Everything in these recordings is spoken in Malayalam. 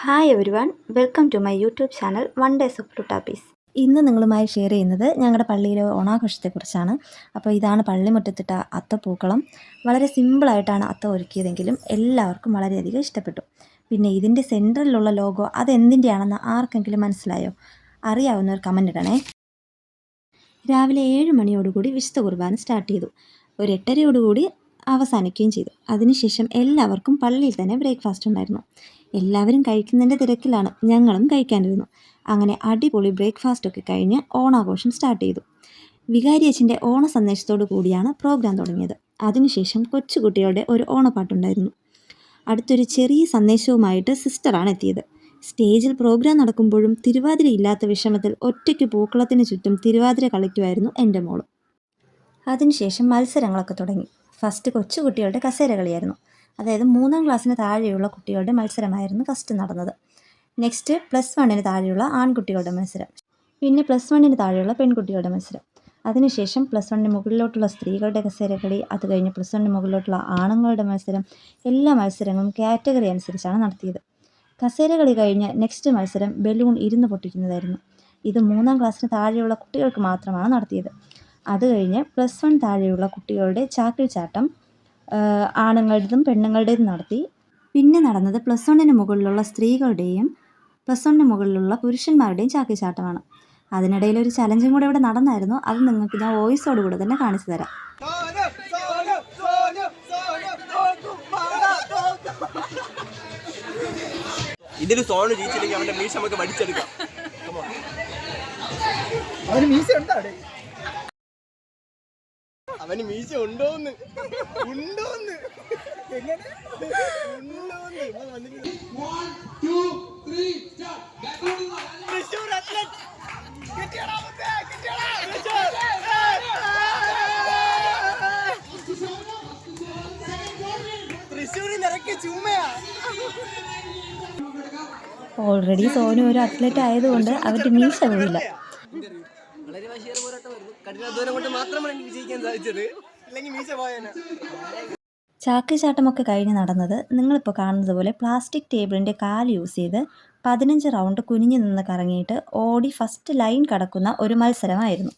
Hi everyone, welcome to my YouTube channel one days of ലുട്ടാപ്പീസ്. ഇന്ന് നിങ്ങളുമായി ഷെയർ ചെയ്യുന്നത് ഞങ്ങളുടെ പള്ളിയിലെ ഓണാഘോഷത്തെക്കുറിച്ചാണ്. അപ്പോൾ ഇതാണ് പള്ളിമുറ്റത്തിട്ട അത്തപ്പൂക്കളം. വളരെ സിമ്പിളായിട്ടാണ് അത്ത ഒരുക്കിയതെങ്കിലും എല്ലാവർക്കും വളരെയധികം ഇഷ്ടപ്പെട്ടു. പിന്നെ ഇതിൻ്റെ സെൻട്രലിലുള്ള ലോഗോ അതെന്തിൻ്റെയാണെന്ന് ആർക്കെങ്കിലും മനസ്സിലായോ? അറിയാവുന്നവർ കമൻ്റ് ഇടണേ. രാവിലെ 7 മണിയോടുകൂടി വിശുദ്ധ കുർബാന സ്റ്റാർട്ട് ചെയ്തു. ഒരു 8:30യോടുകൂടി അവസാനിക്കുകയും ചെയ്തു. അതിനുശേഷം എല്ലാവർക്കും പള്ളിയിൽ തന്നെ ബ്രേക്ക്ഫാസ്റ്റ് ഉണ്ടായിരുന്നു. എല്ലാവരും കഴിക്കുന്നതിൻ്റെ തിരക്കിലാണ്, ഞങ്ങളും കഴിക്കാനിരുന്നു. അങ്ങനെ അടിപൊളി ബ്രേക്ക്ഫാസ്റ്റൊക്കെ കഴിഞ്ഞ് ഓണാഘോഷം സ്റ്റാർട്ട് ചെയ്തു. വികാരിയച്ഛൻ്റെ ഓണ സന്ദേശത്തോടു കൂടിയാണ് പ്രോഗ്രാം തുടങ്ങിയത്. അതിനുശേഷം കൊച്ചുകുട്ടികളുടെ ഒരു ഓണപ്പാട്ടുണ്ടായിരുന്നു. അടുത്തൊരു ചെറിയ സന്ദേശവുമായിട്ട് സിസ്റ്ററാണ് എത്തിയത്. സ്റ്റേജിൽ പ്രോഗ്രാം നടക്കുമ്പോഴും തിരുവാതിര ഇല്ലാത്ത വിഷമത്തിൽ ഒറ്റയ്ക്ക് പൂക്കളത്തിന് ചുറ്റും തിരുവാതിര കളിക്കുമായിരുന്നു എൻ്റെ മോള്. അതിനുശേഷം മത്സരങ്ങളൊക്കെ തുടങ്ങി. ഫസ്റ്റ് കൊച്ചുകുട്ടികളുടെ കസേര കളിയായിരുന്നു. അതായത് 3ാം ക്ലാസ്സിന് താഴെയുള്ള കുട്ടികളുടെ മത്സരമായിരുന്നു ഫസ്റ്റ് നടന്നത്. നെക്സ്റ്റ് +1 താഴെയുള്ള ആൺകുട്ടികളുടെ മത്സരം, പിന്നെ +1 താഴെയുള്ള പെൺകുട്ടികളുടെ മത്സരം. അതിനുശേഷം +1 മുകളിലോട്ടുള്ള സ്ത്രീകളുടെ കസേര കളി, അത് കഴിഞ്ഞ് +1 മുകളിലോട്ടുള്ള ആണുങ്ങളുടെ മത്സരം. എല്ലാ മത്സരങ്ങളും കാറ്റഗറി അനുസരിച്ചാണ് നടത്തിയത്. കസേര കളി കഴിഞ്ഞ് നെക്സ്റ്റ് മത്സരം ബലൂൺ ഇരുന്ന് പൊട്ടിക്കുന്നതായിരുന്നു. ഇത് 3ാം ക്ലാസ്സിന് താഴെയുള്ള കുട്ടികൾക്ക് മാത്രമാണ് നടത്തിയത്. അത് കഴിഞ്ഞ് +1 താഴെയുള്ള കുട്ടികളുടെ ചാക്കിൽ ചാട്ടം ആണുങ്ങളുടേതും പെണ്ണുങ്ങളുടേതും നടത്തി. പിന്നെ നടന്നത് +1 മുകളിലുള്ള സ്ത്രീകളുടെയും +1 മുകളിലുള്ള പുരുഷന്മാരുടെയും ചാക്കിൽ ചാട്ടമാണ്. അതിനിടയിൽ ഒരു ചലഞ്ചും കൂടെ ഇവിടെ നടന്നായിരുന്നു. അത് നിങ്ങൾക്ക് ഞാൻ വോയിസോടുകൂടെ തന്നെ കാണിച്ചു തരാം. ഇതിൽ സോണ് ജയിച്ചില്ലെങ്കിൽ അവന്റെ മീശ നമുക്ക് വടിച്ചെടുക്കാം. അവന് മീശ ഉണ്ടോന്ന് തൃശ്ശൂരിൽ നിറക്കി ചുമയാ. ഓൾറെഡി സോനു ഒരു അത്ലറ്റ് ആയതുകൊണ്ട് അവരുടെ മീശ പോയില്ല. വളരെ വശ്യേറെ പോരാട്ടമായിരുന്നു. കഠിനാധ്വാനം കൊണ്ട് മാത്രമാണ് എനിക്ക് വിജയിക്കാൻ സാധിച്ചത്. ഇല്ലെങ്കിൽ മീശ പോയേനെ. ചാക്ക് ചാട്ടമൊക്കെ കഴിഞ്ഞ് നടന്നത് നിങ്ങളിപ്പോൾ കാണുന്നത് പോലെ പ്ലാസ്റ്റിക് ടേബിളിൻ്റെ കാല് യൂസ് ചെയ്ത് 15 റൗണ്ട് കുനിഞ്ഞു നിന്ന് കറങ്ങിയിട്ട് ഓടി ഫസ്റ്റ് ലൈൻ കടക്കുന്ന ഒരു മത്സരമായിരുന്നു.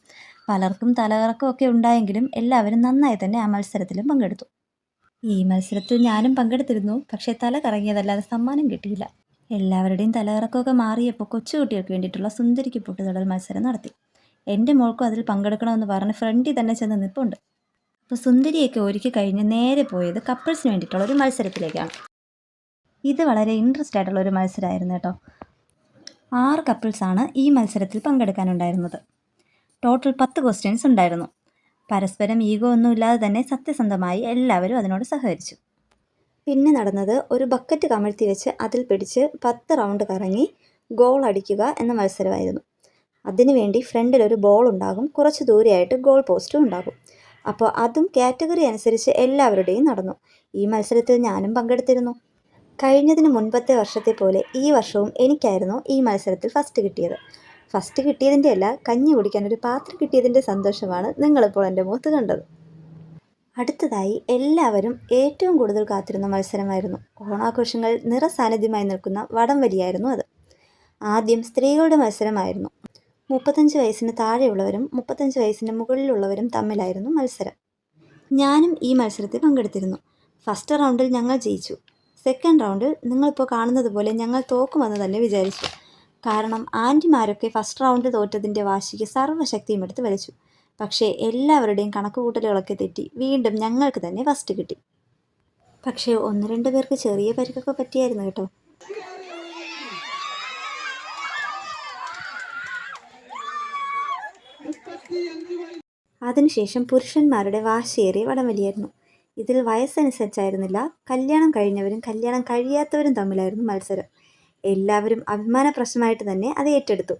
പലർക്കും തലകറക്കമൊക്കെ ഉണ്ടായെങ്കിലും എല്ലാവരും നന്നായി തന്നെ ആ മത്സരത്തിലും പങ്കെടുത്തു. ഈ മത്സരത്തിൽ ഞാനും പങ്കെടുത്തിരുന്നു. പക്ഷേ തല കറങ്ങിയതല്ലാതെ സമ്മാനം കിട്ടിയില്ല. എല്ലാവരുടെയും തലകറക്കമൊക്കെ മാറിയപ്പോൾ കൊച്ചുകുട്ടികൾക്ക് വേണ്ടിയിട്ടുള്ള സുന്ദരിക്ക് പൊട്ടുതൊടൽ മത്സരം നടത്തി. എൻ്റെ മോൾക്കും അതിൽ പങ്കെടുക്കണമെന്ന് പറഞ്ഞ് ഫ്രണ്ടിൽ തന്നെ ചെന്ന് നിൽപ്പുണ്ട്. അപ്പോൾ സുന്ദരിയൊക്കെ ഒരുക്കി കഴിഞ്ഞ് നേരെ പോയത് കപ്പിൾസിന് വേണ്ടിയിട്ടുള്ള ഒരു മത്സരത്തിലേക്കാണ്. ഇത് വളരെ ഇൻട്രസ്റ്റ് ആയിട്ടുള്ള ഒരു മത്സരമായിരുന്നു കേട്ടോ. 6 കപ്പിൾസാണ് ഈ മത്സരത്തിൽ പങ്കെടുക്കാനുണ്ടായിരുന്നത്. ടോട്ടൽ 10 ക്വസ്റ്റ്യൻസ് ഉണ്ടായിരുന്നു. പരസ്പരം ഈഗോ ഒന്നുമില്ലാതെ തന്നെ സത്യസന്ധമായി എല്ലാവരും അതിനോട് സഹകരിച്ചു. പിന്നെ നടന്നത് ഒരു ബക്കറ്റ് കമഴ്ത്തി വെച്ച് അതിൽ പിടിച്ച് 10 റൗണ്ട് കറങ്ങി ഗോൾ അടിക്കുക എന്ന മത്സരമായിരുന്നു. അതിനുവേണ്ടി ഫ്രണ്ടിൽ ഒരു ബോൾ ഉണ്ടാകും, കുറച്ച് ദൂരെയായിട്ട് ഗോൾ പോസ്റ്റും ഉണ്ടാകും. അപ്പോൾ അതും കാറ്റഗറി അനുസരിച്ച് എല്ലാവരുടെയും നടന്നു. ഈ മത്സരത്തിൽ ഞാനും പങ്കെടുത്തിരുന്നു. കഴിഞ്ഞതിന് മുൻപത്തെ വർഷത്തെ പോലെ ഈ വർഷവും എനിക്കായിരുന്നു ഈ മത്സരത്തിൽ ഫസ്റ്റ് കിട്ടിയത്. ഫസ്റ്റ് കിട്ടിയതിൻ്റെ അല്ല, കഞ്ഞി കുടിക്കാൻ ഒരു പാത്രം കിട്ടിയതിൻ്റെ സന്തോഷമാണ് നിങ്ങളിപ്പോൾ എൻ്റെ മുഖത്ത് കണ്ടത്. അടുത്തതായി എല്ലാവരും ഏറ്റവും കൂടുതൽ കാത്തിരുന്ന മത്സരമായിരുന്നു. ഓണാഘോഷങ്ങൾ നിറസാന്നിധ്യമായി നിൽക്കുന്ന വടംവലിയായിരുന്നു അത്. ആദ്യം സ്ത്രീകളുടെ മത്സരമായിരുന്നു. 35 വയസ്സിന് താഴെയുള്ളവരും 35 വയസ്സിന് മുകളിലുള്ളവരും തമ്മിലായിരുന്നു മത്സരം. ഞാനും ഈ മത്സരത്തിൽ പങ്കെടുത്തിരുന്നു. ഫസ്റ്റ് റൗണ്ടിൽ ഞങ്ങൾ ജയിച്ചു. സെക്കൻഡ് റൗണ്ടിൽ നിങ്ങളിപ്പോൾ കാണുന്നത് പോലെ ഞങ്ങൾ തോക്കുമെന്ന് തന്നെ വിചാരിച്ചു. കാരണം ആൻറ്റിമാരൊക്കെ ഫസ്റ്റ് റൗണ്ടിൽ തോറ്റതിൻ്റെ വാശിക്ക് സർവ്വശക്തിയും എടുത്ത് വലിച്ചു. പക്ഷേ എല്ലാവരുടെയും കണക്കുകൂട്ടലുകളൊക്കെ തെറ്റി വീണ്ടും ഞങ്ങൾക്ക് തന്നെ ഫസ്റ്റ് കിട്ടി. പക്ഷേ 1-2 പേർക്ക് ചെറിയ പരിക്കൊക്കെ പറ്റിയായിരുന്നു കേട്ടോ. അതിനുശേഷം പുരുഷന്മാരുടെ വാശിയേറിയ വടംവലിയായിരുന്നു. ഇതിൽ വയസ്സനുസരിച്ചായിരുന്നില്ല, കല്യാണം കഴിഞ്ഞവരും കല്യാണം കഴിയാത്തവരും തമ്മിലായിരുന്നു മത്സരം. എല്ലാവരും അഭിമാന പ്രശ്നമായിട്ട് തന്നെ അത് ഏറ്റെടുത്തു.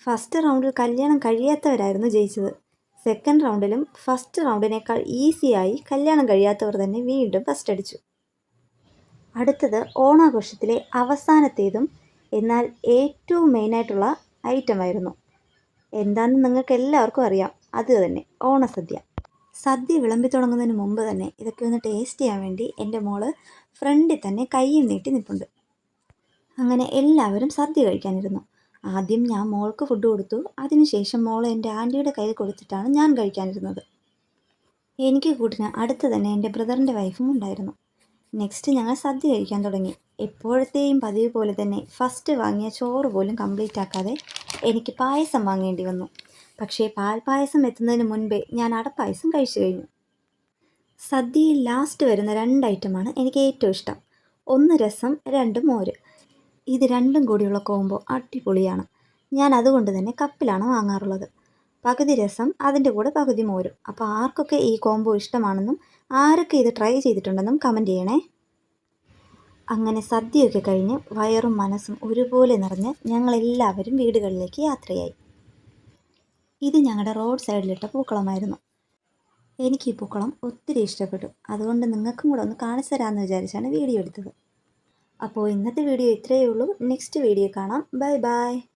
ഫസ്റ്റ് റൗണ്ടിൽ കല്യാണം കഴിയാത്തവരായിരുന്നു ജയിച്ചത്. സെക്കൻഡ് റൗണ്ടിലും ഫസ്റ്റ് റൗണ്ടിനേക്കാൾ ഈസിയായി കല്യാണം കഴിയാത്തവർ തന്നെ വീണ്ടും ഫസ്റ്റ് അടിച്ചു. അടുത്തത് ഓണാഘോഷത്തിലെ അവസാനത്തേതും എന്നാൽ ഏറ്റവും മെയിനായിട്ടുള്ള ഐറ്റമായിരുന്നു. എന്താണെന്ന് നിങ്ങൾക്ക് എല്ലാവർക്കും അറിയാം, അത് തന്നെ ഓണസദ്യ. സദ്യ വിളമ്പി തുടങ്ങുന്നതിന് മുമ്പ് തന്നെ ഇതൊക്കെ ഒന്ന് ടേസ്റ്റ് ചെയ്യാൻ വേണ്ടി എൻ്റെ മോള് ഫ്രണ്ടിൽ തന്നെ കയ്യും നീട്ടി നിൽപ്പുണ്ട്. അങ്ങനെ എല്ലാവരും സദ്യ കഴിക്കാനിരുന്നു. ആദ്യം ഞാൻ മോൾക്ക് ഫുഡ് കൊടുത്തു. അതിനുശേഷം മോൾ എൻ്റെ ആൻറ്റിയുടെ കയ്യിൽ കൊടുത്തിട്ടാണ് ഞാൻ കഴിക്കാനിരുന്നത്. എനിക്ക് കൂട്ടിന് അടുത്ത് തന്നെ എൻ്റെ ബ്രദറിൻ്റെ വൈഫും ഉണ്ടായിരുന്നു. നെക്സ്റ്റ് ഞങ്ങൾ സദ്യ കഴിക്കാൻ തുടങ്ങി. എപ്പോഴത്തെയും പതിവ് പോലെ തന്നെ ഫസ്റ്റ് വാങ്ങിയ ചോറ് പോലും കംപ്ലീറ്റ് ആക്കാതെ എനിക്ക് പായസം വാങ്ങേണ്ടി വന്നു. പക്ഷേ പാൽപ്പായസം എത്തുന്നതിന് മുൻപേ ഞാൻ അടപ്പായസം കഴിച്ചു കഴിഞ്ഞു. സദ്യയിൽ ലാസ്റ്റ് വരുന്ന 2 ഐറ്റമാണ് എനിക്ക് ഏറ്റവും ഇഷ്ടം. 1 രസം, 2 മോര്. ഇത് രണ്ടും കൂടിയുള്ള കോംബോ അടിപൊളിയാണ്. ഞാൻ അതുകൊണ്ട് തന്നെ കപ്പിലാണ് വാങ്ങാറുള്ളത്. പകുതി രസം, അതിൻ്റെ കൂടെ പകുതി മോരും. അപ്പോൾ ആർക്കൊക്കെ ഈ കോംബോ ഇഷ്ടമാണെന്നും ആരൊക്കെ ഇത് ട്രൈ ചെയ്തിട്ടുണ്ടെന്നും കമൻറ്റ് ചെയ്യണേ. അങ്ങനെ സദ്യയൊക്കെ കഴിഞ്ഞ് വയറും മനസ്സും ഒരുപോലെ നിറഞ്ഞ് ഞങ്ങളെല്ലാവരും വീടുകളിലേക്ക് യാത്രയായി. ഇത് ഞങ്ങളുടെ റോഡ് സൈഡിലിട്ട പൂക്കളമായിരുന്നു. എനിക്ക് ഈ പൂക്കളം ഒത്തിരി ഇഷ്ടപ്പെട്ടു. അതുകൊണ്ട് നിങ്ങൾക്കും കൂടെ ഒന്ന് കാണിച്ചു തരാമെന്ന് വിചാരിച്ചാണ് വീഡിയോ എടുത്തത്. അപ്പോൾ ഇന്നത്തെ വീഡിയോ ഇത്രയേ ഉള്ളൂ. നെക്സ്റ്റ് വീഡിയോ കാണാം. Bye bye.